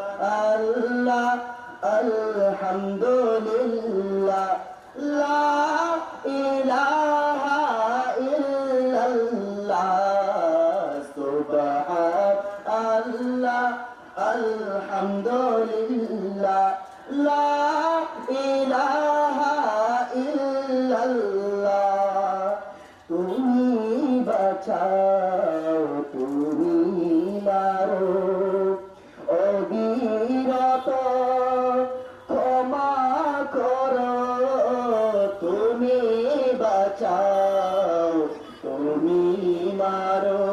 সুবহানাল্লাহ আলহামদুলিল্লাহ লা ইলাহা ইল্লাল্লাহ সুবহানাল্লাহ আলহামদুলিল্লাহ লা ইলাহা ইল্লাল্লাহ তুমি বাঁচাও তুমি মারো অবিরত ক্ষমা করো তুমি বাঁচাও তুমি মারো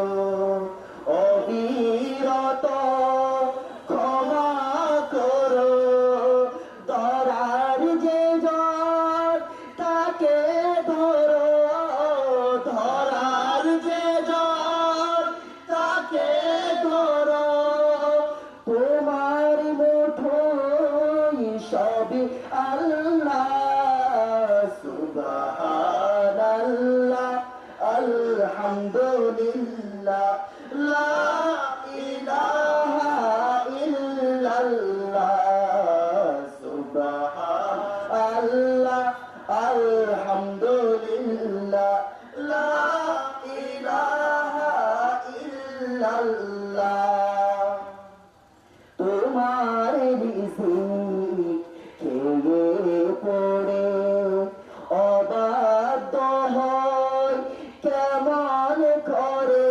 অবিরত ক্ষমা করো ধরার যে জন তাকে ধরো ধরার যে জন তাকে ধরো তোমার মুঠোয় সবই আল্লাহ সুবহানাল্লাহ আলহামদুলিল্লাহ লা ইলাহা ইল্লাল্লাহ সুবহানাল্লাহ আলহামদুলিল্লাহ লা ইলাহা ইল্লাল্লাহ তোমার রিজিক খেয়ে পড়ে অবাধ্য হয় কেমন করে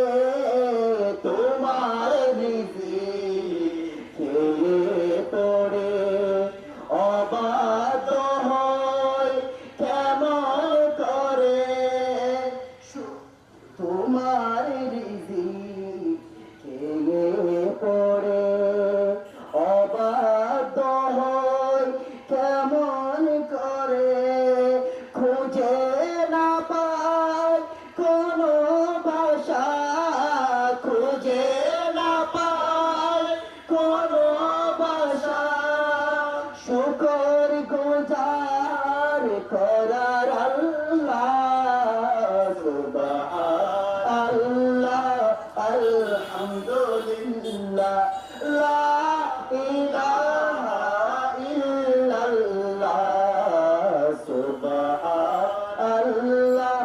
তোমার রিজিক খেয়ে পড়ে অবাধ্য হয় কেমন করে তোমার রিজিক খেয়ে পড়ে অবাধ্য হয় কেমন করে খুঁজে না পায় কোনো ভাষা খুঁজে না পায় কোনো ভাষা শুকর গুজার করার আল্লাহ সুবহানাল্লাহ আলহামদুলিল্লাহ লা ইলাহা ইল্লাল্লাহ সুবহানাল্লাহ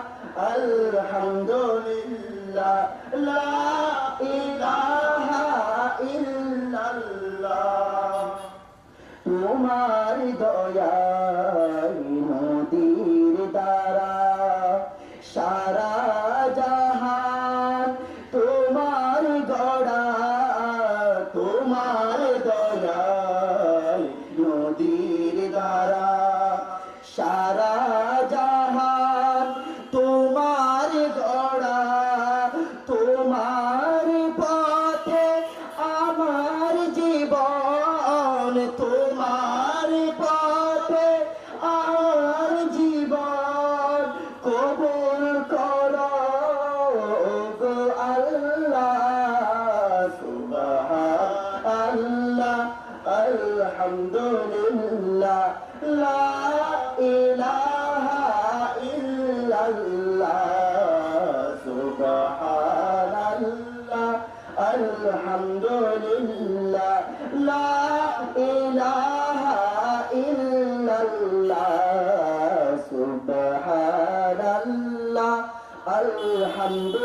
আলহামদুলিল্লাহ লা ইলাহা ইল্লাল্লাহ তোমার দয়ায় নদীর দ্বারা সারা জাহান তোমার গড়া তোমার দয়ায় নদীর দ্বারা সারা জাহান তোমার গড়া তোমার পথে আমার জীবন তোমার পথে আমার জীবন কবুল করো গো আল্লাহ সুবহানাল্লাহ আলহামদুলিল্লাহ লা ইলাহা ইল্লাল্লাহ সুবহানাল্লাহ আলহামদুলিল্লাহ লা ইলাহা ইল্লাল্লাহ সুবহানাল্লাহ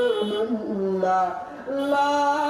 আলহামদুলিল্লাহ লা